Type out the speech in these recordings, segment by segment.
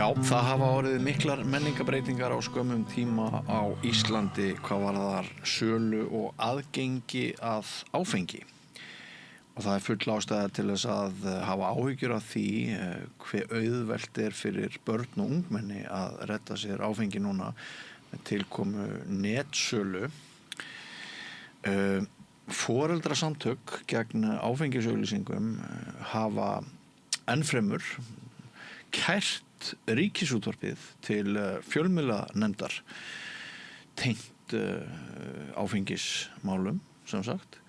Já, það hafa orðið miklar menningarbreytingar á skömmum tíma á Íslandi hvað varðar sölu og aðgengi að áfengi. Og það full ástæða til þess að hafa áhyggjur af því hve auðvelt fyrir börn og ungmenni að redda sér áfengi núna með tilkomu netsölu. Foreldrasamtök gegn áfengisauglýsingum hafa ennfremur kært Ríkisútvarpið til fjölmiðlanefndar tengt áfengismálum, sem sagt.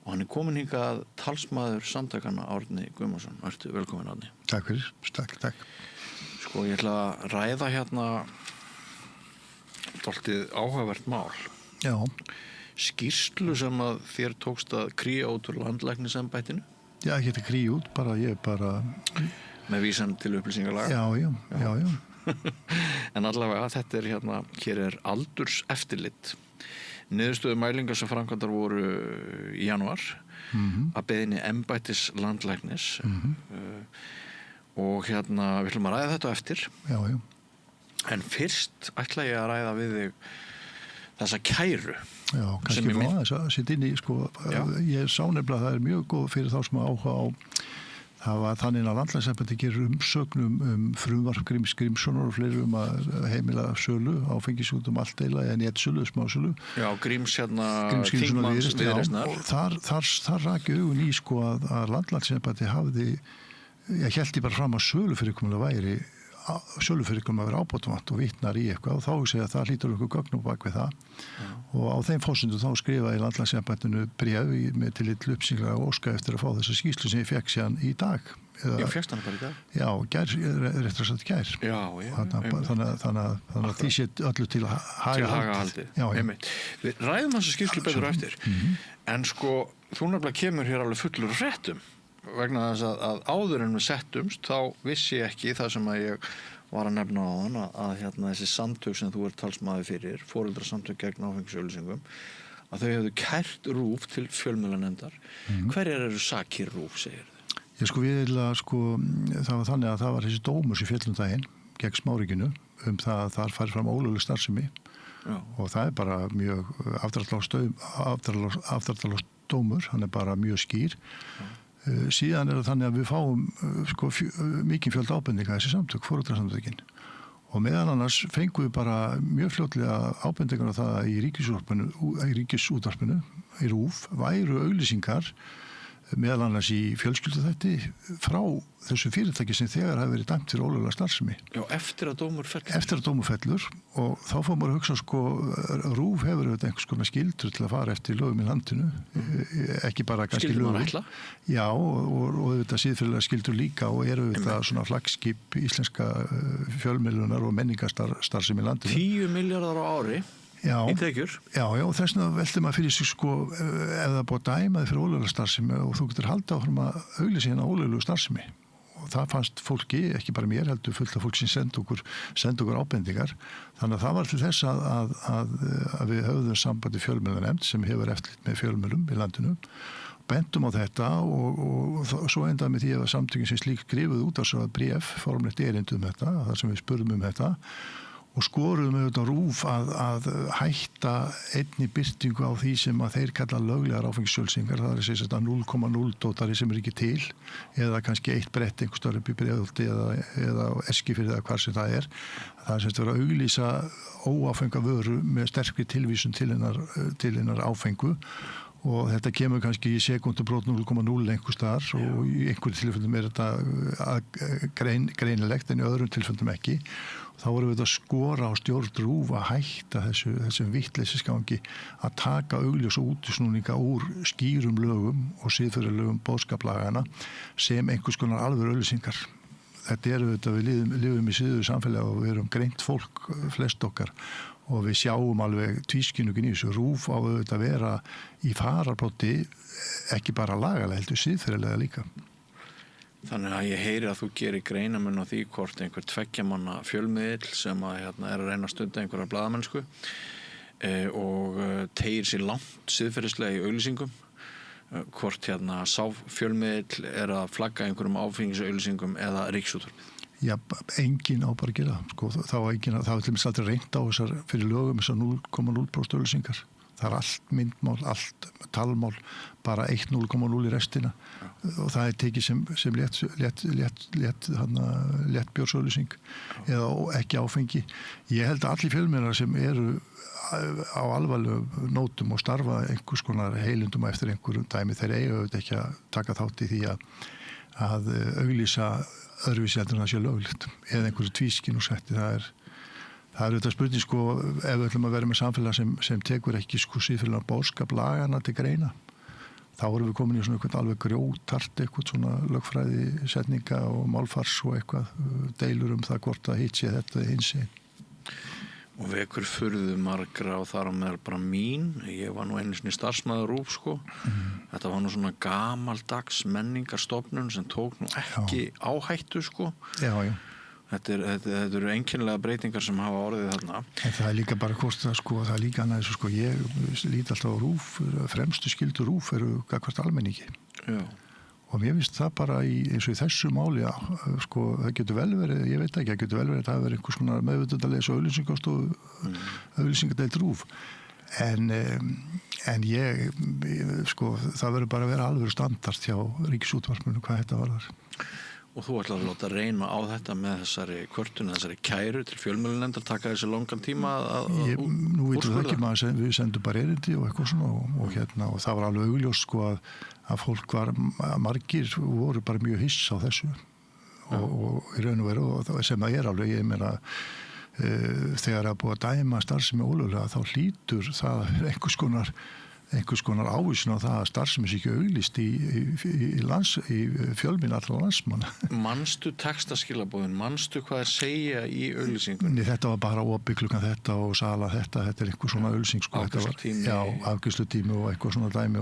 Og hann komin hingað talsmaður samtakanna Árni Guðmundsson. Ertu velkominn, Árni. Takk fyrir, takk. Sko, ég ætla að ræða hérna dálítið áhugavert mál. Já. Skýrslu sem að þér tókst að kría út úr landlæknisembættinu. Já, ekki að kría út, ég bara... Með vísan til upplýsingalaga. Já. En allavega, þetta hérna, hér aldurs eftirlit. Niðurstöðu mælingar sem framkvæmdar voru í janúar að beiðni embættis landlæknis og hérna við ætlum að ræða þetta á eftir. Já. En fyrst ætla ég að ræða við þig þessa kæru. Já, kannski frá þess að sitt inn í, ég sá nefnilega að það mjög góð fyrir þá sem áhuga á. Það var þannig að landlæknisembættið gerir umsögn frumvarp Gríms Grímssonar og fleiri að heimila sölu, áfengis út allt eila, en netsölu, smásölu. Já, Gríms þingmanns Viðreisnar. Og þar raki augun í að landlæknisembættið hafði, ég held bara fram að sölufyrirkomulag væri vera ábótavant og vitnar í eitthvað og þá segja að það hlýtur okkur gögn á bak við það. Og á þeim forsendum þá skrifaði landlæknisembættinu bréf með tillit upplýsingar og óska eftir að fá þessa skýrslu sem ég fékk síðan í dag. Já, fékkst hann bara í dag? Já, réttar sagt gær. Já. Þannig að því sé öllu til hagahaldi. Já. Við ræðum þessa skýrslu betur eftir. En sko, þú nefnilega kemur hér alveg fullur réttum. Vegna þess að áður en við settumst þá vissi ég ekki það sem að ég var að nefna á hann að þessi samtök sem þú talsmaður fyrir, foreldrasamtök gegn áfengisauglýsingum, að þau hefðu kært RÚV til fjölmiðlanefndar. Hverjar eru sakir RÚV, segir þau? Það var þannig að það var þessi dómur sem féll daginn gegn Smárikinu það að þar fari fram ólögleg starfsemi. Já. Og það bara mjög afdráttarlaus dómur, hann bara mjög skýr. Já. Síðan það þannig að við fáum mikið fjölda ábendinga þessi samtök, foreldrasamtökin. Og meðal annars fengum við bara mjög fljótlega ábendingar á það í Ríkisútvarpinu, í RÚV, væru auglýsingar meðal annars í fjölskylduþætti frá þessu fyrirtæki sem þegar hafi verið dæmt fyrir ólöglega starfsemi. Já, eftir að dómur fellur. Eftir að dómur fellur og þá fór maður að hugsa RÚV hefur einhvers konar skyldur til að fara eftir lögum í landinu, ekki bara kannski lögum. Skyldur maður ætla? Já, og þetta siðferðilega skyldur líka og eru þetta svona flaggskip íslenska fjölmiðlunar og menningarstarfsemi í landinu. 10 milljarðar á ári. Já, í tekjur. Já, þess vegna velti maður fyrir sig ef það búið dæmaði fyrir ólöglega starfsemi og þú getur haldið áfram að auglýsa hérna ólöglegu starfsemi. Og það fannst fólki, ekki bara mér heldur fullt af fólk sem sendi okkur ábendingar. Þannig að það var til þess að við höfðum sambandi fjölmiðlanefnd sem hefur eftirlit með fjölmiðlum í landinu. Bentum á þetta og svo endaði með því að samtökin sem slíkt skrifuðu út á svo bréf, formlegt erindi þetta, þar sem við spurðum þetta. Og skoruðum auðvitað RÚV að hætta einni birtingu á því sem að þeir kalla löglegar áfengissölsingar. Það er þess að 0,0 dótari sem ekki til eða kannski eitt brett einhver stærri upp í Breiðholti eða Eskifirði eða hvar sem það er. Það er sem að vera að auglýsa óáfenga vöru með sterkri tilvísun til hennar áfengu. Og þetta kemur kannski í sekundubrót 0,0 einhver staðar og í einhverjum tilfellum er þetta greinilegt en í öðrum tilfellum ekki. Þá vorum við að skora á stjórn RÚV að hætta þessum vitleysisgangi að taka augljós og útusnúninga úr skýrum lögum og siðferðilegum boðskaplagana sem einhvers konar alvöru auglýsingar. Þetta við lifum í siðuðu samfélagi og við erum greint fólk, flest okkar. Og við sjáum alveg tvískinnungin í þessu. RÚV á að vera í fararbroddi ekki bara lagalega heldur siðferðilega líka. Þannig að ég heyri að þú gerir greinamun á því hvort einhver tveggjamanna fjölmiðill sem er að reyna að stunda einhverja blaðamennsku og teygir sér langt siðferðislega í auglýsingum. Hvort sá fjölmiðill er að flagga einhverjum áfengisauglýsingum eða Ríkisútvarpið. Já, enginn á bara að gera sko, þá er til dæmis aldrei reynt á þessar fyrir lögum þessar 0,0% auglýsingar. Það allt myndmál, allt talmál, bara 1,0,0 í restina og það tekið sem létt bjórsauglýsing eða ekki áfengi. Ég held að allir fjölmiðlar sem eru á alvarlegum nótum og starfa einhvers konar heilundum eftir einhverjum dæmi, þeir eiga auðvitað ekki að taka þátt í því að auglýsa öðruvísi heldur en það sé löglegt eða einhverju tvískin og setti. Það er auðvitað spurning sko, ef við ætlum að vera með samfélag sem tekur ekki sko síðfélag boðskap lagana til greina, þá erum við komin í svona eitthvað alveg grjótart, eitthvað svona lögfræði setninga og málfars og eitthvað deilur það hvort að hitt sé þetta hins sé. Og vekur furðu margra og þar á meðal bara mín. Ég var nú einu sinni starfsmaður RÚV sko. Þetta var nú svona gamaldags menningarstofnun sem tók nú ekki áhættu sko. Já. Þetta eru einkennilega breytingar sem hafa orðið þarna. En það er líka bara hvort það sko, það er líka annað þessu sko, ég lít alltaf á RÚV, fremstu skyldur RÚV eru gagnvart almenningi. Já. Og mér finnst það bara eins og í þessu máli sko, það getur vel verið, ég veit ekki, það getur vel verið að það verið einhvers konar meðvitundalegs og auglýsingadeild RÚV. En ég sko, það verður bara að vera alveg standard hjá Ríkisútvarpinu hvað þetta varðar. Og þú ætlar að láta reyna á þetta með þessari kvörtun, þessari kæru til fjölmiðlanefndar, taka þessi langan tíma að Nú veitum við ekki, við sendum bara erindi og eitthvað svona og það var alveg augljóst sko að fólk margir voru bara mjög hiss á þessu og í raun og veru og sem það er alveg, ég meina þegar það búið að dæma starfsemi ólöglega þá hlýtur það einhvers konar ávísun á það að starfsemi sé ekki auglýst í fjölmiðla allra landsmanna. Manstu textaskilabóðin, manstu hvað þeir segja í auglýsingunni? Þetta var bara opið klukkan þetta og sala þetta er einhver svona auglýsing sko. Afgreiðslutími og eitthvað svona dæmi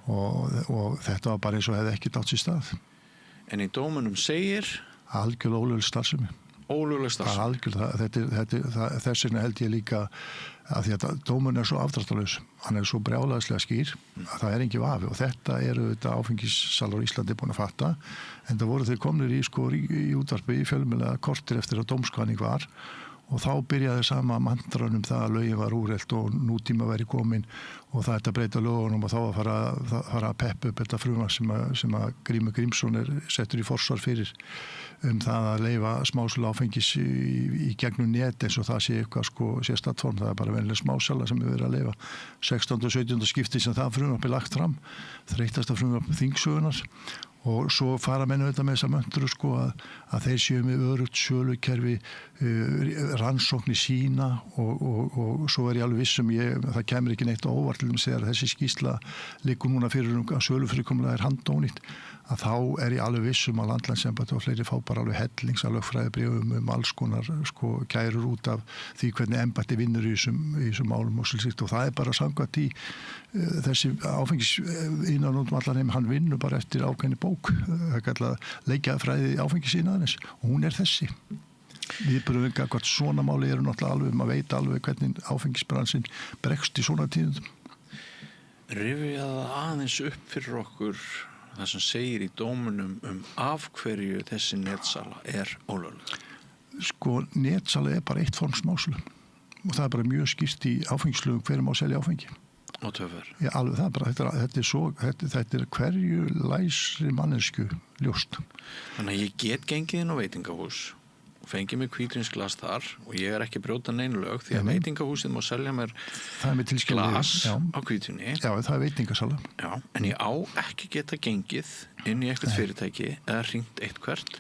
og þetta var bara eins og hefði ekki dátt sér stað. En í dómunum segir? Algjörlega ólögleg starfsemi. Ólögleg starfsemi? Þess vegna held ég líka að því að dómurinn svo afdráttarlaus, hann svo brjálæðislega skýr að það engin vafi og þetta eru þetta áfengissalar á Íslandi búin að fatta en það voru þeir komnir í útvarpi í fjölmiðla kortir eftir að dómskvaning var og þá byrjaði sama mantranum það að lögin var úrelt og nútíma væri komin og það ætti að breyta lögunum og þá að fara að peppa upp þetta frumvarp sem að Grímur Grímsson settur í forsvar fyrir það að leyfa smásölu áfengis í gegnum net eins og það sé eitthvað sko sérstakt form, það er bara venjuleg smásala sem verið að leyfa 16. og 17. skipti sem það frumvarp lagt fram, þreytasta frumvarp þingsögunar og svo fara menn auðvitað með þessa möntru sko að þeir séu með örugt sölukerfi rannsóknir sína og svo ég alveg vissum það kemur ekki neitt á óvart til þegar þessi skýrsla liggur núna fyrir að sölufyrirkomulag handónýtt að þá ég alveg vissum að Landlæknisembættið og fleiri fá bara alveg hellingsalögfræðibréfum alls konar sko kærur út af því hvernig embættið vinnur í þessum málum og slíkt og það bara samkvæmt í þessi áfengisiðnaður allan heim, hann vinnur bara eftir ákveðni bók, það kallar leikjafræði áfengisiðnaðarins og hún þessi. Viðbrögðin gagnvart svona máli eru náttúrulega alveg, maður veit alveg hvernig áfengisbransinn bregst í svona tíðum. Rifjaðu aðeins upp fyrir okkur það sem segir í dómunum af hverju þessi netsala ólögleg. Sko, netsala bara eitt form smásölu og það bara mjög skýrt í áfengislögum hverju má selja áfengi. Og töfver. Já, alveg það bara, þetta hverju læsri mannesku ljóst. Þannig að ég get gengið inn á veitingahús og fengið mig hvítvínsglas þar og ég ekki brjóta nein lög því að veitingahúsið má selja mér glas á hvítvíni. Já, það veitingasala. Já, en ég á ekki geta gengið inn í eitthvað fyrirtæki eða hringt eitthvert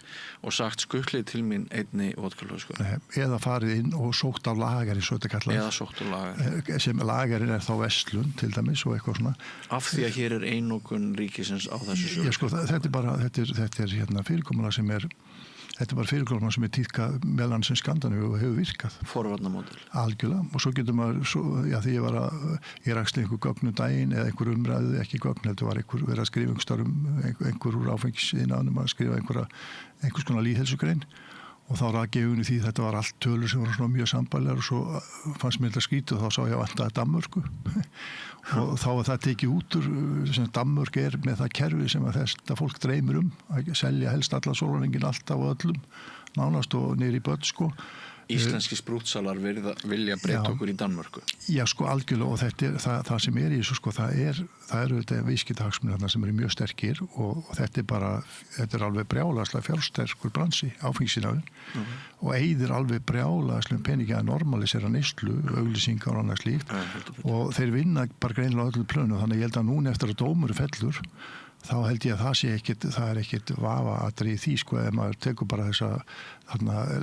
og sagt skutlið til mín einni vodkalösku. Eða farið inn og sótt á lagari, svo þetta kallað. Eða sótt á lagari. Sem lagarinn þá verslun til dæmis og eitthvað svona. Af því að hér einokun ríkisins á þessu sölu. Já, sko, þetta fyrirkomulag Þetta bara fyrirkomulag sem tíðka meðal sem Skandinavíu og hefur virkað. Forvarnamódel. Algjörlega. Og svo getur maður, því ég rakst einhver gögn daginn eða einhver umræðu, ekki gögn, heldur var verið að skrifa einhver úr áfengisiðnaðinum að skrifa einhvers konar lýðheilsugrein og þá rak ég því þetta var allt tölur sem voru svona mjög sambærilegar og svo fannst mér þetta skrítið og þá sá ég að vantaði Danmörku og þá var það tekið út úr sem Danmörk með það kerfi sem að þetta fólk dreymir að selja helst allan sólarhringinn alltaf og öllum nánast og niður í börn sko. Íslenski sprútsalar vilja breyta okkur í Danmörku. Já, sko, algjörlega, og þetta það sem í þessu, sko, það eru þetta viðskiptahagsmunir þarna sem eru mjög sterkir og þetta er alveg brjálæðslega fjársterkur bransi, áfengisinaður og eyðir alveg brjálæðslega peningi að normalisera neyslu, auglýsingar og annað slíkt og þeir vinna bara greinilega öllu plönu, þannig ég held að núna eftir að dómur fellur þá held ég að það er ekkit vafaatriði í því sko ef maður tekur bara þessa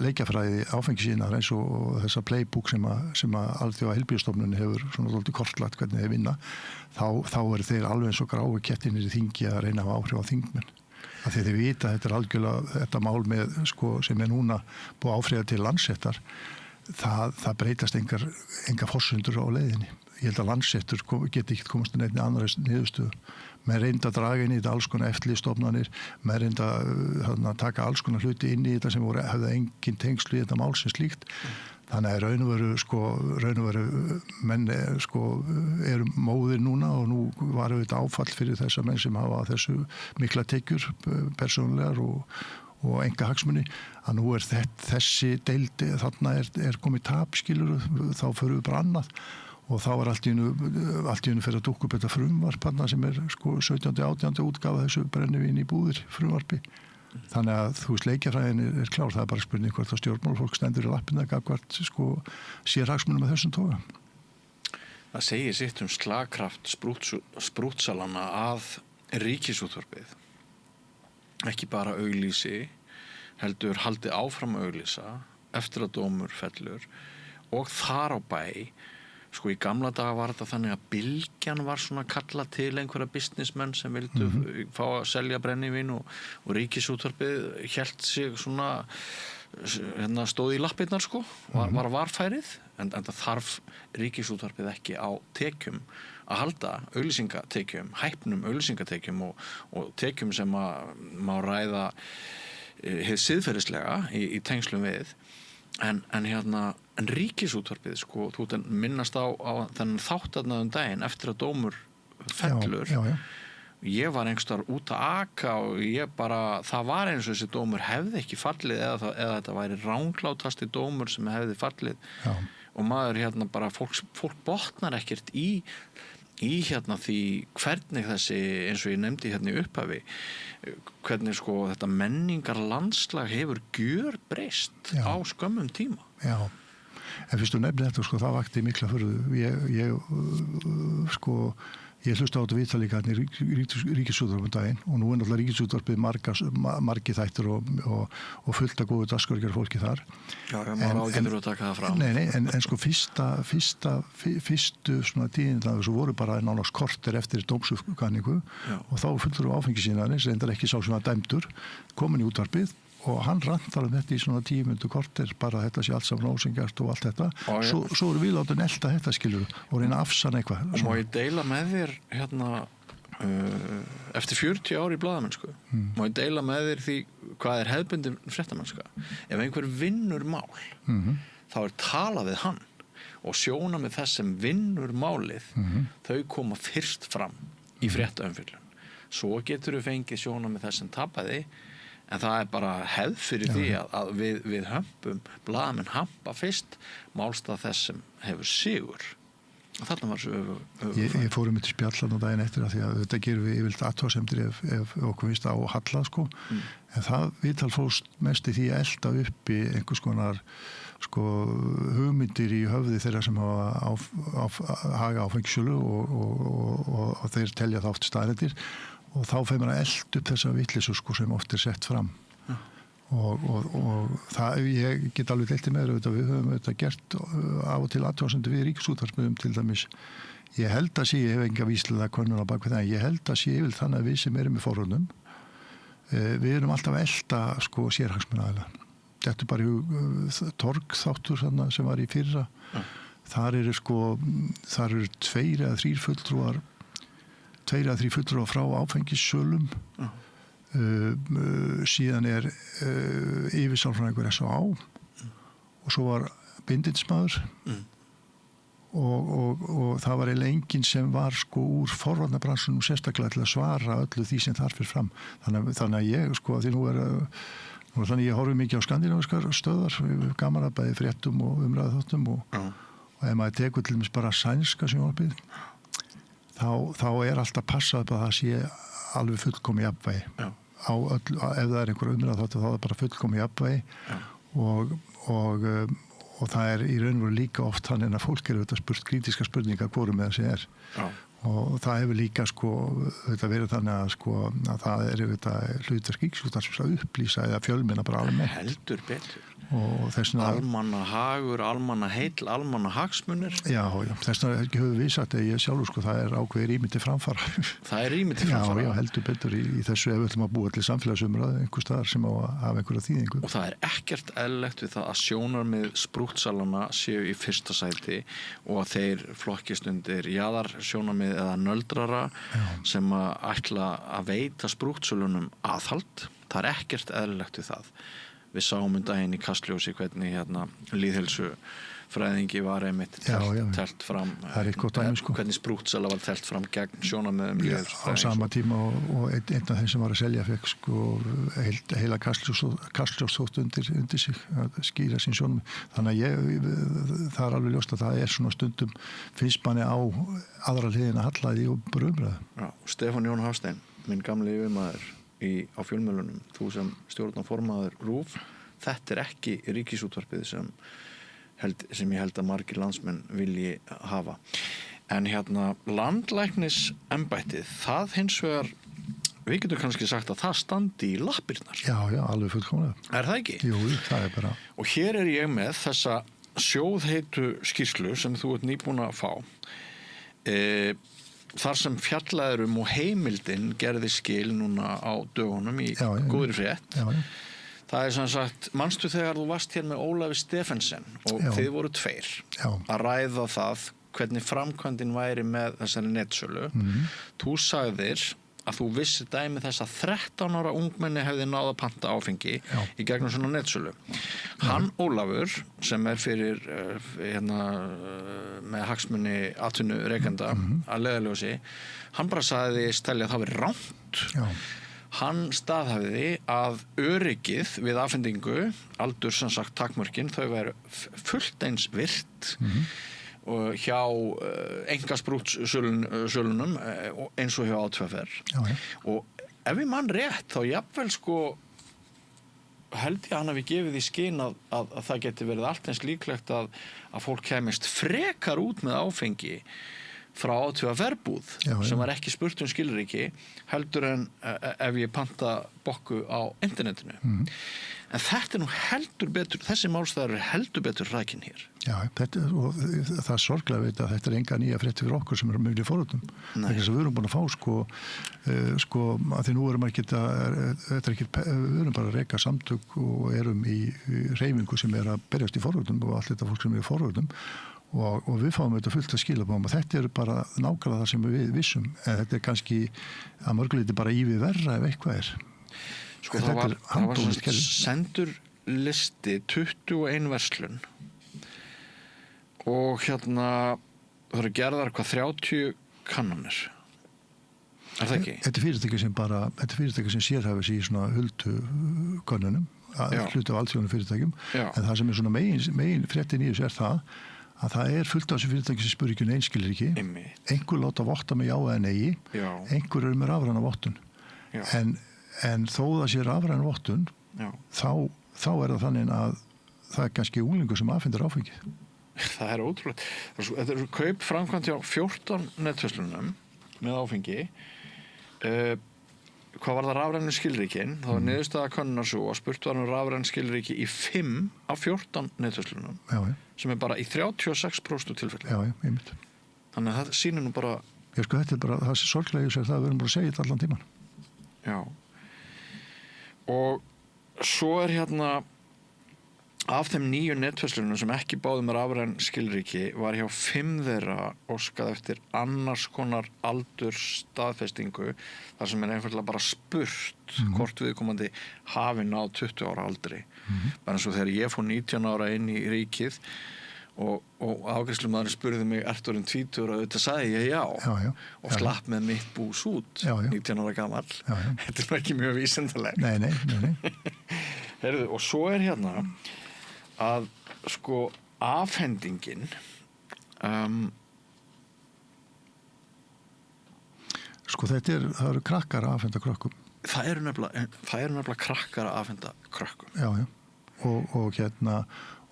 leikjafræði áfengisínar eins og þessa playbook sem að Alþjóða heilbrigðisstofnun hefur svona svolítið kortlagt hvernig þeir vinna þá eru þeir alveg eins og grái kettinir í þingi að reyna að hafa áhrif á þingmenn af því þeir vita að þetta er algjörlega þetta mál með sko sem er núna búið áfriða til Landsréttar það breytast enga forsendur á leiðinni ég held að Landsréttur geti ekki komast að neitt annarri niðurstöðu með reynda að draga inn í þetta alls konar eftirlitsstofnanir, með reynda að taka alls konar hluti inn í þetta sem hefði engin tengslu í þetta mál sem slíkt. Þannig að raun og veru menn eru móðir núna og nú var þetta áfall fyrir þessa menn sem hafa þessu mikla tekjur persónulegar og enga hagsmuni að nú er þessi deildi, þarna er komið tap skilur, þá förum við bara annað. Og þá var allt í einu fyrir að dúkka upp þetta frumvarp sem er sko 17. 18. útgáfa þessu brennivín í búðir frumvarpi. Þannig að þú veist leikjafræðin er klár, það er bara spurning hvort að stjórnmálafólk stendur í lappina gagnvart sko sérhagsmunum með þessum toga. Það segir sitt slagkraft sprútsalana að Ríkisútvarpið ekki bara auglýsi, heldur haldi áfram auglýsa eftir að dómur fellur og þar á bæ sko í gamla daga var þetta þannig að Bylgjan var svona kallað til einhverja businessmenn sem vildu fá að selja brennivín og Ríkisútvarpið hélt sig svona stóð í lappirnar sko, var varfærið en það þarf Ríkisútvarpið ekki á tekjum að halda auglýsingatekjum, hæpnum auglýsingatekjum og tekjum sem að má ræða hið siðferðislega í tengslum við en Ríkisútvarpið sko, þú minnast á þennan þáttarna daginn eftir að dómur fellur já. Ég var einhverstaðar út að aka og það var eins og þessi dómur hefði ekki fallið eða þetta væri ránglátasti dómur sem hefði fallið og maður bara fólk botnar ekkert í því hvernig þessi eins og ég nefndi í upphafi hvernig sko þetta menningar landslag hefur gjörbreyst á skömmum tíma. Já, en fyrst þú nefnir þetta sko það vakti mikla furðu. Ég hlusta á þetta viðtal líka í Ríkisútvarpið daginn og nú er náttúrulega Ríkisútvarpið margir þættir og fullt af góðu dagskrárgerðar fólki þar. Já, maður ágætur að taka það fram. Nei, en sko fyrstu svona tíðinlega þessu voru bara nánast korter eftir dómsuppkvaðningu og þá fullur á áfengisínarins, reyndar ekki sá sem var dæmdur, komin í útvarpið og hann rantar þetta í svona 10 mínútur korter bara þetta sé allt saman ósengjart og allt þetta svo eru við látið nelta þetta skilur og reyna að afsanna eitthvað og má ég deila með þér eftir 40 ár í blaðamennsku má ég deila með þér því hvað er hefðbundin fréttamennska ef einhver vinnur mál þá er talað við hann og sjóna með þess sem vinnur málið þau koma fyrst fram í fréttaumfjöllun svo getur við fengið sjóna með þess sem tapaði en það er bara hefð fyrir því að við hömpum, blaðamenn hampa fyrst málstað þess sem hefur sigur. Og þarna var svo Ég fór til spjallan á daginn eftir að því að þetta gerum við yfirleitt athugasemdir ef okkur finnst á halla sko. En það viðtal fóst mest í því að elta uppi einhvers konar sko hugmyndir í höfði þeirra sem hafa haga áfengissölu og þeir telja það oft staðreyndir og þá feir maður að elda upp þessa vitleysu sko sem oft er sett fram og það ég get alveg deilt með við höfum þetta gert af og til athugasemdir við Ríkisútvarpið til dæmis ég held að sé, ég hef enga víslega könnun á bak við það, ég held að sé yfir þannig að við sem erum í forröndum við erum alltaf að elda sko sérhagsmunaaðila þetta er bara torgþáttur sem var í fyrra þar eru 2 eða 3 fulltrúar frá áfengissölum síðan er yfirsálfræðingur S.A. og svo var bindinsmaður og það var eiginlega enginn sem var sko úr forvarnarbransunum sérstaklega til að svara öllu því sem þar fyrir fram þannig að ég sko því nú Og þannig ég horfi mikið á skandinavískar stöðar, gaman að bæði fréttum og umræðuþáttum og ef maður tekur til dæmis bara sænska sjónvarpið, þá alltaf passað upp að það sé alveg fullkomið jafnvægi. Á öll, ef það einhver umræðuþáttur þá bara fullkomið jafnvægi og það í raun og veru líka oft þannig að fólk auðvitað spurt krítiska spurningar hvorum með þessi og það hefur líka verið þannig að það auðvitað hlutverk Ríkisútvarpsins að upplýsa eða fjölmiðla bara almennt. Heldur betur. Og þessna almannahagur, almannaheill, almannahagsmunir. Já, þessna höfum við sagt að ég sjálfur það ákveðið rými til framfara. Það rými til framfara. Já, heldur betur í þessu ef við ætlum að búa til samfélagsumræðu einhver staðar sem á að hafa einhverja þýðingu. Og það ekkert eðlilegt við það að sjónarmið sprúttsalana séu í fyrsta sæti og að þeir flokkist undir jaðarsjónarmið eða nöldrara sem að ætla að veita sprúttsölunum aðhald. Það ekkert eðlilegt við það. Við sáum daginn í Kastljósi hvernig lýðheilsufræðingi var einmitt telt fram hvernig sprúttsala var telt fram gegn sjónarmiðum lýðheilsufræðings. Á sama tíma og einn af þeim sem var að selja fekk heila Kastljósþótt undir sig að skýra sín sjónarmið. Þannig að það alveg ljóst að það svona stundum finnst manni á aðra hliðina hallaði og bara umræðu. Já, Stefán Jón Hafstein, minn gamli yfirmaður á fjölmiðlunum, þú sem stjórnarformaður RÚV, þetta ekki Ríkisútvarpið sem ég held að margir landsmenn vilji hafa. En landlæknisembættið, það hins vegar, við getum kannski sagt að það standi í lappirnar. Já, alveg fullkomlega. Það ekki? Jú, það bara. Og hér ég með þessa sjóðheitu skýrslu sem þú ert nýbúin að fá. Þar sem fjallaður og heimildin gerði skil núna á dögunum í góðri frétt. Það sem sagt, manstu þegar þú varst hér með Ólafi Stephensen og þið voru 2 að ræða það hvernig framkvæmdin væri með þessari netsölu. Þú sagðir að þú vissi dæmi þess að 13 ára ungmenni hefði náð að panta áfengi í gegnum svona netsölu. Hann Ólafur, sem fyrir með hagsmuni atvinnurekenda að leiðarljósi, hann bara sagðist telja að það væri rangt. Hann staðhæfði að öryggið við afhendingu, aldur sem sagt takmörkin, þau væru fullt eins virt og hjá einkarsprúttsölunum eins og hjá ÁTVR. Og ef ég man rétt þá jafnvel held ég að hann hafi gefið í skyn að það geti verið allt eins líklegt að fólk kæmist frekar út með áfengi frá ÁTVR-búð sem var ekki spurt skilríki heldur en ef ég panta bokku á internetinu. En þetta nú heldur betur, þessi málstæður heldur betur rækin hér. Já, og það sorglega veit að þetta enga nýja fréttir fyrir okkur sem mjög í forröldum. Þess að við erum búin að fá að því nú erum við erum bara að reka samtök og erum í hreyfingu sem að berjast í forröldum og allt þetta fólk sem í forröldum og við fáum þetta fullt að skilabóðum og þetta bara nákvæmlega það sem við vissum en þetta kannski að mörguleiti bara ívið verra ef eitthvað það var sendur listi 21 verslun og það eru gerðar 30 kannanir. Það ekki? Þetta er fyrirtæki sem sérhæfis í svona huldu könnunum hluti af alþjóðnum fyrirtækjum en það sem svona megin fréttin í þessu að það fullt af þessu fyrirtæki sem spyrir ekki einskilur ekki einhver láta votta með já eða nei einhver með rafræna vottun en þó það sé rafræna vottun þá það þannig að það kannski unglingur sem afhendir áfengið. Það ótrúlegt. Þetta kaup framkvæmt hjá 14 netverslunum með áfengi. Hvað var það rafrænu skilríkin? Það var niðurstaða könnunar svo að spurt var rafrænu skilríki í 5 af 14 netverslunum sem bara í 36% tilfelli. Já, einmitt. Þannig að það sýnir nú bara... þetta er bara, það er sorglega að við erum bara að segja þetta allan tíman. Já. Og svo af þeim 9 netverslunum sem ekki báðu með rafræn skilríki var hjá 5 þeirra óskað eftir annars konar aldursstaðfestingu þar sem einfaldlega bara spurt hvort viðkomandi hafi náð 20 ára aldri. Bara eins og þegar ég fór 19 ára inn í ríkið og afgreiðslumaðurinn spurði mig ertu orðinn 20 og þetta sagði ég já og slapp með mitt bús út 19 ára gamall. Þetta ekki mjög vísindalegt. Nei. Heyrðu, og svo hérna að sko afhendingin Sko það eru krakkar að afhenda krökkum. Það eru nefnilega krakkar að afhenda krökkum. Já.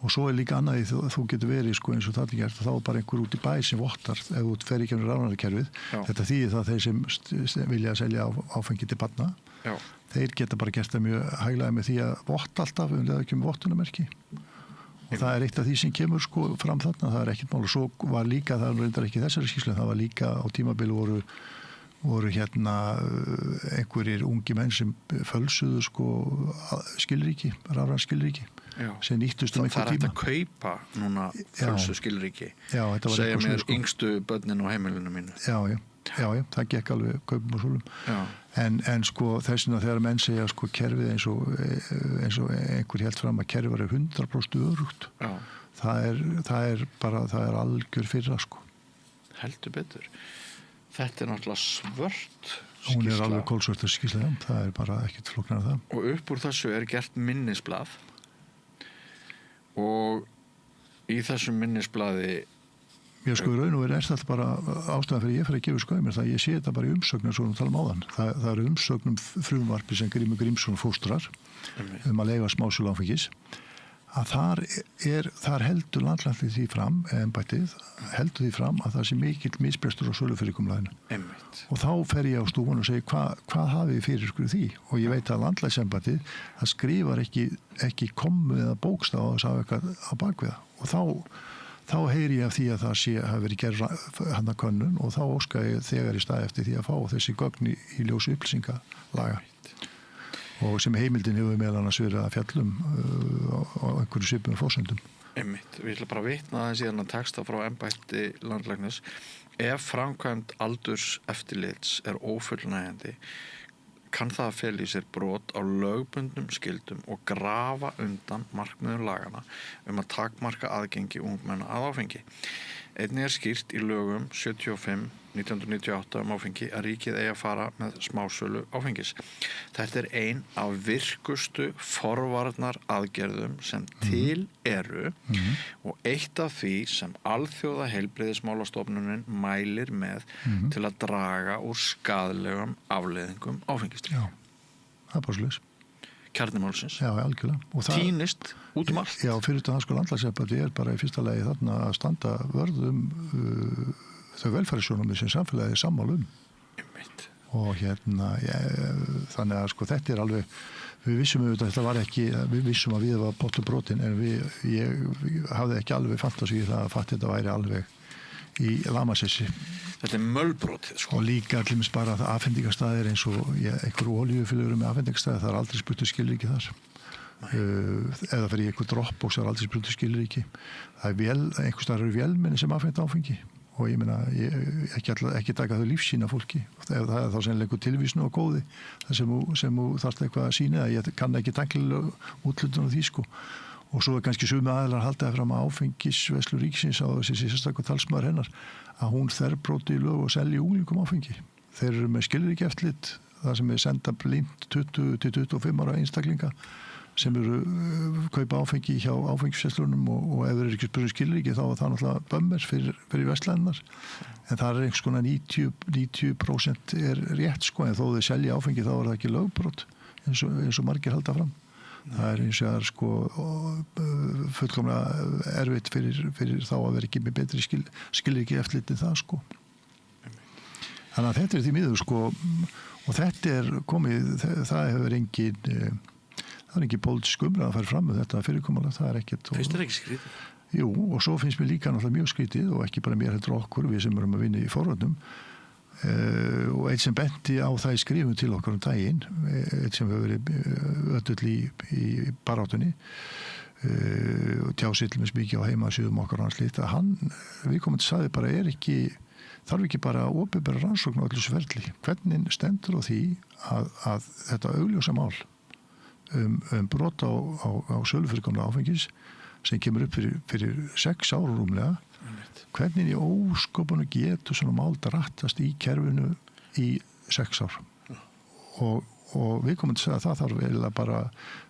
Og svo líka annað í þú getur verið sko eins og það gert, þá bara einhver út í bæ sem vottar ef þú fer í kemur rafnarkerfið. Þetta þýðir það þeir sem vilja selja áfengi til barna. Já. Þeir geta bara gert það mjög hæglega með því að votta alltaf um leið ekki með vottunarmerki. Og það er eitt af því sem kemur sko fram þarna, það er ekkert mál. Og svo var líka, það reyndar ekki þessari skýrslu, það var líka á tímabili voru hérna einhverjir ungi menn sem fölsuðu sko skilríki, rafræn skilríki. Sem nýttust einhver tíma. Það er hægt að kaupa núna fölsu skilríki. Já, þetta var segja mér sko. yngstu börnin og heimilinu mínu. Já, það gekk alveg kaupum og svolum. En sko þess vegna þegar menn segja sko kerfið eins og einhver helt fram að kerfið var 100% örugt. Já. Það er algjör fyrra sko. Heldur betur. Þetta er náttúrulega svört skýrsla. Hún er alveg kolsvört skýrsla, það er bara ekkert flóknar af það. Og upp úr þessu er gert minnisblað og í þessum minnisblaði Já, sko, raun og verið þetta bara ástæðan fyrir ég fyrir að gefa skaumir það ég sé þetta bara í umsögnum svo tala áðan. Það eru umsögnum frumvarpi sem Grímur Grímsson fóstrar að leiga smásölu áfengis að þar heldur landlæknir því fram, embættið heldur því fram að það sé mikill misbrestur á sölufyrirkomulaginu. Og þá fer ég á stúfun og segi hvað hafið þið fyrir ykkur því? Og ég veit að landlæknisembættið það skrifar ekki kommu eða bókstaf á þess að hafa eitthvað á bakviða. Og þá heyri ég af því að það hafi verið gerð hana könnun og þá óska ég þegar í stað eftir því að fá þessi gögn í ljósi upplýsingalaga. Og sem heimildin hefur meðal annars verið að fjallum á einhverju svipum forsendum. Einmitt, við ætlum bara að vitna það síðan að texta frá embætti landlæknis. Ef framkvæmd aldurs eftirlits er ófullnægjandi, kann það fela í sér brot á lögbundnum skyldum og grafa undan markmiðum lagana að takmarka aðgengi ungmenna að áfengi. Einnig er skýrt í lögum 75/1998 áfengi að ríkið eigi að fara með smásölu áfengis. Þetta er ein af virkustu forvarnar aðgerðum sem til eru og eitt af því sem alþjóða heilbrigðismálastofnunin mælir með til að draga úr skaðlegum afleiðingum áfengisdrykkju. Já, það er bara svoleiðis. Kjarnimálsins. Já, algjörlega. Týnist út allt. Já, fyrir þetta það sko landlæknisembætti er bara í fyrsta lagi þarna að standa vörðum þau velferðarsjónarmið sem samfélagið er sammála Einmitt. Og þannig að sko þetta er alveg við vissum auðvitað að þetta var ekki við vissum að við var pottur brotin en ég hafði ekki alveg fantasi í það að fatta þetta væri alveg í lamasessi. Þetta er mölbrotið sko. Og líka allir bara það afhendingarstaðir eins og einhverju olíufylurum með afhendingarstaðir, það er aldrei spurtu skilríki þar. Eða fyrir einhver dropbox það er aldrei spurtu skilríki. Það er einhver staðar eru vélmenni sem afhenda áfengi og ég meina ekki taka þau lífsýna fólki. Það er þá sennilega einhver tilvísnu og góði það sem þú þarft eitthvað að sýna það. Ég kann ekki tæknilega útlutun á því sko. Og svo er kannski sumi aðilar haldaði fram að áfengisverslu ríkisins á þessi sérstaklega talsmaður hennar að hún þverbroti í lög og selji unglingum áfengi. Þeir eru með skilríki eftirlit, það sem er senda blínt 20-25 ára einstaklinga sem eru kaupa áfengi hjá áfengisverslunum og ef þeir eru ekki spurning skilríki þá er það náttúrulega bömmir fyrir verslannar. En það er einhvers konar 90% er rétt sko en þó þeir selja áfengi þá er það ekki lögbrot eins og margir halda fram. Það er eins og það er sko fullkomlega erfitt fyrir þá að vera ekki með betri skilríki eftirlit en það sko. Þannig að þetta er því miður sko og þetta er komið, það hefur engin pólitísk umræða að fara fram með þetta fyrirkomulag, það er ekkert. Finnst þér ekki skrítið? Jú, og svo finnst mér líka náttúrulega mjög skrítið og ekki bara mér heldur okkur, við sem erum að vinna í forvörnum og eitt sem benti á það í skrifum til okkur daginn, eitt sem hefur verið öll í baráttunni og tjásillmins mikið á heimasíðum okkar hans lít að við komum til að sagði bara þarf ekki bara að opinbera rannsókn á öllu sverli. Hvernig stendur á því að þetta augljósa mál brot á sölufyrirkomlega áfengis sem kemur upp fyrir 6 ára rúmlega hvernig í ósköpunum getur svona mál drattast í kerfinu í 6 ár og og við komum til að segja að það þarf eiginlega bara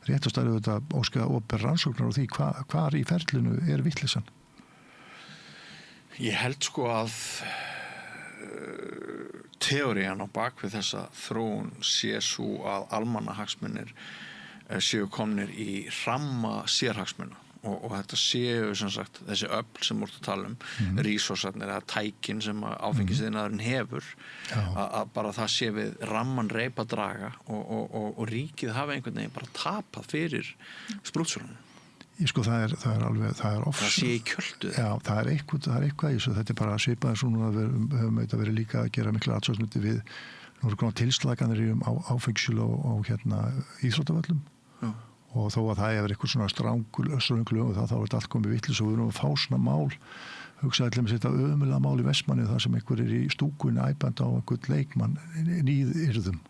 rétt að stæða þetta óskæða opinber rannsóknar og því hvar í ferlinu vitleysan. Ég held sko að teórían á bakvið þessa þróun sé svo að almannahagsmunir séu komnir í ramma sérhagsmuna og þetta séu sem sagt þessi öfl sem voru að tala resourcesarnir eða tækin sem áfengisiðnaðurinn hefur að bara það sé við ramman reipa draga og ríkið hafi einhvern veginn bara tapað fyrir sprúttsölunum. Sko það er oft það sé í kjöldu. Já, það er eitthvað í þessu, þetta bara svipað eins og núna höfum þetta verið líka að gera mikla aðsóknundi við nú eru konar tilslaganir á áfengssölu og íþróttavöllum og þó að það hefur eitthvað svona stranglu og þá er þetta allt komið vitlis og við erum að fá svona mál hugsaði allir með þetta ömulega mál í Vestmanni þar sem einhver í stúkunni æpandi á einhvern leikmann nýðyrðum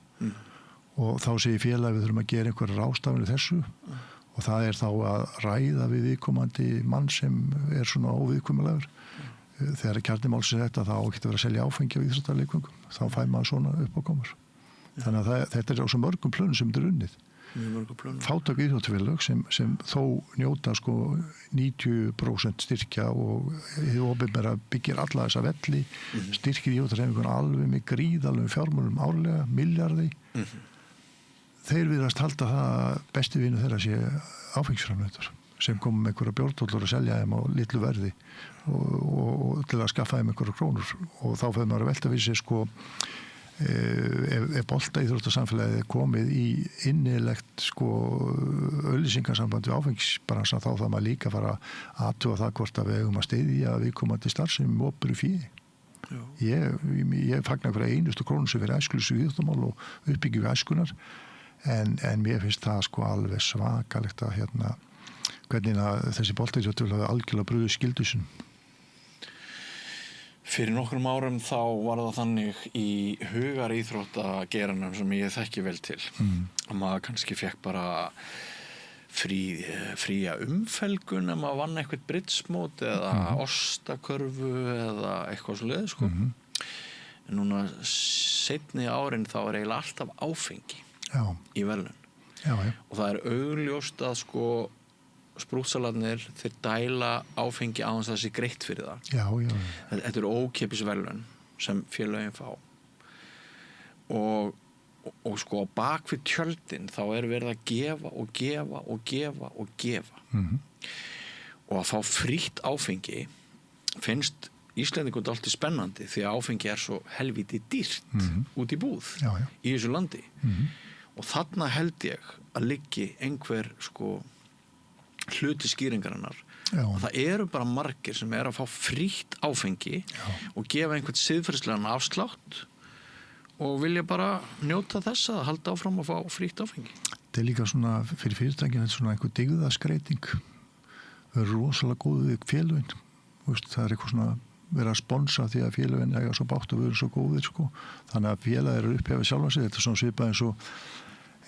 og þá segir félagi við þurfum að gera einhverja ráðstafanir þessu og það er þá að ræða við viðkomandi mann sem svona óviðkomulegur þegar kjarnimálsins þetta þá getur verið að selja áfengi á íþróttaleikvöngum þá fær maður svona upp á komur þannig að þetta er á svo mörgum plönum sem þetta er unnið fátæk íþróttafélög sem þó njóta sko 90% styrkja og hið opinbera byggir alla þessa velli styrkir íþróttahreyfinguna alveg með gríðalögum fjármunum árlega, milljarði þeir virðast halda það besti vinur þeirra sé áfengisframleiðendur sem kom með einhverja bjórtóllur að selja þeim á litlu verði og til að skaffa þeim einhverja krónur og þá fyrir maður að velta við sig sko ef boltaíþróttasamfélagið komið í innilegt sko auglýsingasamband við áfengisbransa þá það maður líka fara að athuga það hvort að við eigum að styðja viðkomandi starfsemi með opinberu fé. Ég fagna hverja einustu krónu sem fyrir æskulísu íþróttamál og uppbyggjum við æskunar en mér finnst það sko alveg svakalegt að hvernig að þessi boltaíþróttafélagið hafi algjörlega brugðið skyldu sinni. Fyrir nokkrum árum þá var það þannig í hugaríþróttageiranum sem ég þekki vel til að maður kannski fekk bara fría umfelgun ef maður vann eitthvað bridgemót eða ostakörfu eða eitthvað svoleiðis sko. En núna seinni árin þá er eiginlega alltaf áfengi í verðlaun og það er augljóst að sko sprútsalarnir þeir dæla áfengi á þess að það sé greitt fyrir það. Þetta eru ókeypis verðlaun sem félögin fá og sko á bak við tjöldin þá er verið að gefa og gefa og gefa og gefa og að fá frítt áfengi finnst Íslendingum dálítið spennandi því að áfengi er svo helviti dýrt út í búð í þessu landi og þarna held ég að liggi einhver sko hluti skýringarinnar og það eru bara margir sem að fá frítt áfengi og gefa einhvern siðferðislegan afslátt og vilja bara njóta þess að halda áfram að fá frítt áfengi. Þetta er líka svona fyrir fyrirtækin þetta svona einhver dygðaskreiting við erum rosalega góð við félögin það er eitthvað svona verið að sponsa því að félögin eiga svo bátt og við erum svo góðir sko þannig að félagir eru upphefið sjálfa sig þetta er svona svipað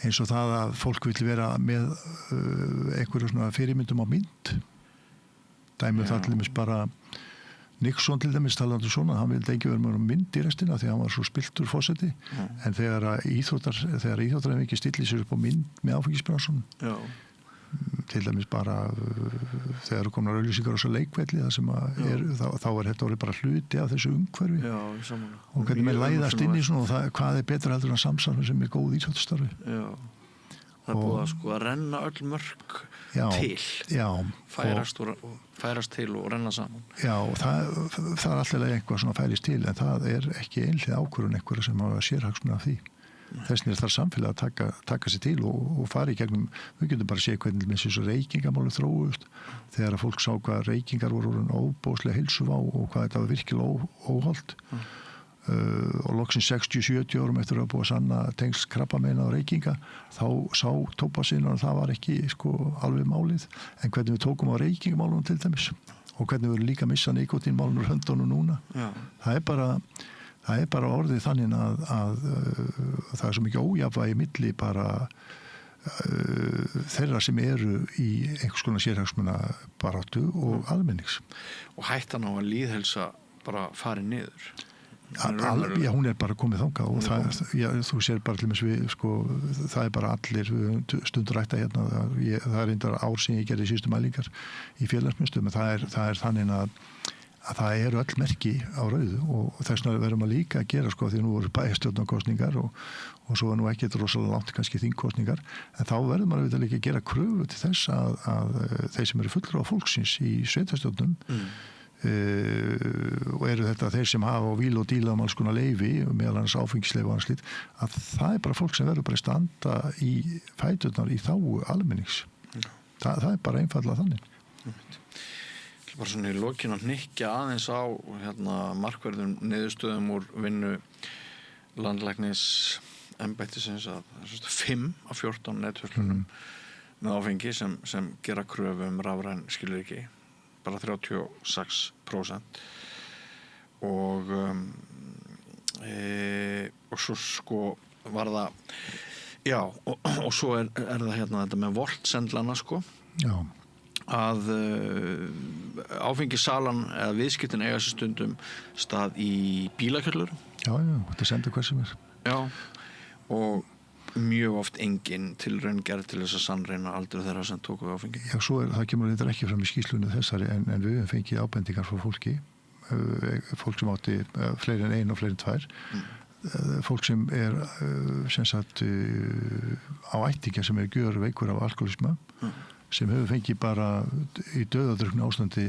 eins og það að fólk vil vera með einhverju svona fyrirmyndum á mynd dæmið það til dæmis bara Nixon til dæmis talandi svona hann vildi ekki vera með mynd í restina því að hann var svo spilltur forseti en þegar íþróttarhefingi stillir sér upp á mynd með áfengisbransunum til dæmis bara þegar komnar auglýsingar á þessu leikvelli það sem þá er þetta orðið bara hluti af þessu umhverfi og hvernig með læðast inn í svona og hvað er betra heldur en samstarfi sem er góð íþróttastarfi það er búið að sko að renna öll mörk til færast til og renna saman og það er alltaf eitthvað svona fælist til en það er ekki einhlið ákvörðun einhverja sem hafa sérhagsmuna af því þess vegna þarf samfélag að taka sér til og fara í gegnum, við getum bara að sé hvernig með þessu reykingamálu þróust þegar að fólk sá hvað reykingar voru óbóðslega heilsuvá og hvað þetta var virkilega óhollt og loksins 60-70 árum eftir að búa sanna tengsl krabbameina og reykinga þá sá tóbakinn og það var ekki sko alveg málið en hvernig við tókum á reykingamálunum til dæmis og hvernig við líka missa nikotínmálunum úr höndunum núna það er bara orðið þannig að það er svo mikið ójafnvægi milli bara þeirra sem eru í einhvers konar sérhagsmuna baráttu og almennings. Og hættan á að lýðhelsa bara fari niður. Já, hún bara komið þangað og þú sér bara til þess við, sko, það bara allir stundur rækta hérna, það reyndar ár sem ég gerði síðustu mælingar í félagsmiðstöðum, en það þannig að það eru öll merki á rauðu og þess vegna verðum að líka að gera, sko, því nú voru bæjarstjórnarkosningar og svo nú ekki rosalega langt kannski þingkosningar, en þá verður maður auðvitað líka að gera kröfu til þess að þeir sem eru fulltrúar fólksins í sveitarstjórnum og eru þetta þeir sem hafa á víl og díla alls konar leyfi, meðal annars áfengisleyfi og annars slíkt, að það bara fólk sem verður bara að standa í fæturnar í þágu almennings. Það bara einfaldlega þannig. Bara svona í lokin að hnykkja aðeins á markverðum niðurstöðum úr vinnu landlæknis embættisins að 5 af 14 netverslunum með áfengi sem gera kröfu rafræn skilríki, bara 36%, og svo sko var það og svo er það þetta með voltsendlana, sko, að áfengisalan eða viðskiptin eiga sér stundum stað í bílakjöllurum. Þetta sendur hver sem er. Og mjög oft engin tilraun gerð til þess að sannreina aldur þeirra sem tóku við áfengi. Það kemur þetta ekki fram í skýrslunni þessari, en við höfum fengið ábendingar frá fólki, fólk sem átti fleiri en 1 og fleiri en 2, fólk sem er sem sagt á ættingja sem er gjörveikur af alkoholisma, sem hefur fengið bara í dauðadruknu ástandi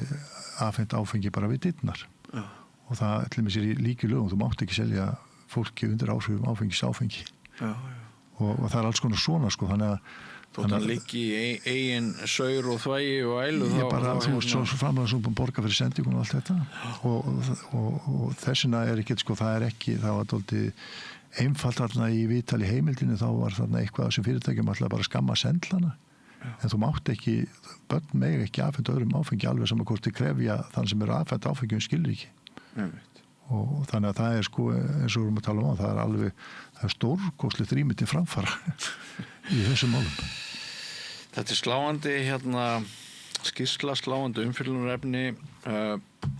afhent áfengi bara við dyrnar. Og það til mér sér í líki lögum, þú mátt ekki selja fólki undir áhrifum áfengi. Og það alls konar svona, sko, þannig að Þótt hann liggi í eigin saur og þvægi og ælu þú veist, svo framlega svo búin borga fyrir sendingun og allt þetta og þessina ekki, sko, það var dálítið einfalt þarna í viðtali heimildinu, þá var þarna eitthvað sem fyrirtækjum alltaf bara skamma sendlana, en þú mátt ekki, börn mega ekki afhenda öðrum áfengi alveg saman hvort þið krefja þann sem eru afhenda áfengi skilríki. Og þannig að það er, sko, eins og við erum að tala um það er stórkostlegt rými til framfara í þessum málum. Þetta er sláandi skýrsla, sláandi umfjöllunarefni.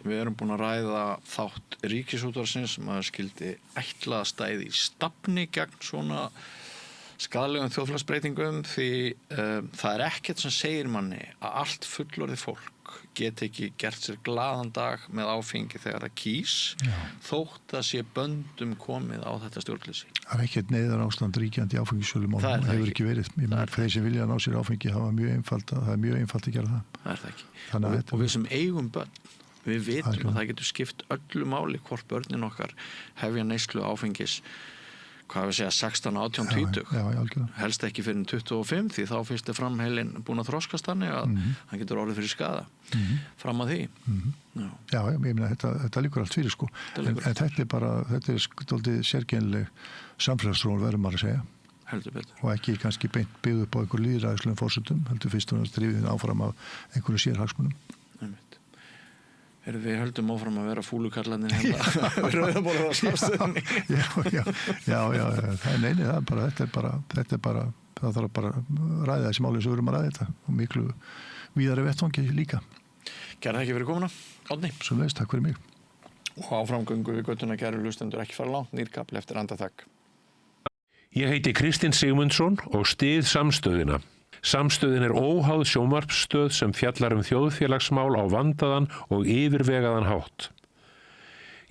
Við erum búin að ræða þátt Ríkisútvarpsins sem að skildi ætla að stæði í stafni gegn svona skaðlegum þjóðfélagsbreytingum, því það er ekkert sem segir manni að allt fullorðið fólk geti ekki gert sér glaðan dag með áfengi þegar það kýs, þótt að sé böndum komið á þetta stjórnleysi. Það er ekkert neyðar ástand ríkjandi áfengisölum og það hefur ekki verið. Þeir sem vilja ná sér áfengi það er mjög einfalt að gera það. Það er það ekki. Og við sem eigum börn, við vitum að það getur skipt öllu máli hvort börnin okkar hefja neyslu áfengis, hvað við segja, 16, 18, 20. Helst ekki fyrir 25, því þá fyrst er framheilin búin að þroskast þannig að hann getur orðið fyrir skaða fram að því. Ég meina, þetta líkur allt fyrir, sko. En þetta er dálítið sérkennileg samfélagsþróun, verður maður að segja. Heldur betur. Og ekki kannski beint byggð upp á einhver lýðræðislegum forsendum, heldur fyrst og drifið áfram af einhverju sérhagsmunum. Við höldum áfram að vera fúlukarlarnir við rauðaborðið á samstöðunni. Þetta er bara það þarf bara að ræða þessi máli sem við erum að ræða þetta og miklu víðari vettvangi líka. Kæra þakki fyrir komuna, Árni. Sömuleiðis, takk fyrir mig. Og áframgöngu við göttuna, kæru hlustendur, ekki fara langt, nýr kapli eftir andartak. Ég heiti Kristinn Sigmundsson og styð Samstöðina. Samstöðin er óháð sjónvarpsstöð sem fjallar þjóðfélagsmál á vandaðan og yfirvegaðan hátt.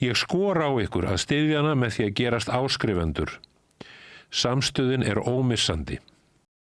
Ég skora á ykkur að styðja hana með því að gerast áskrifendur. Samstöðin er ómissandi.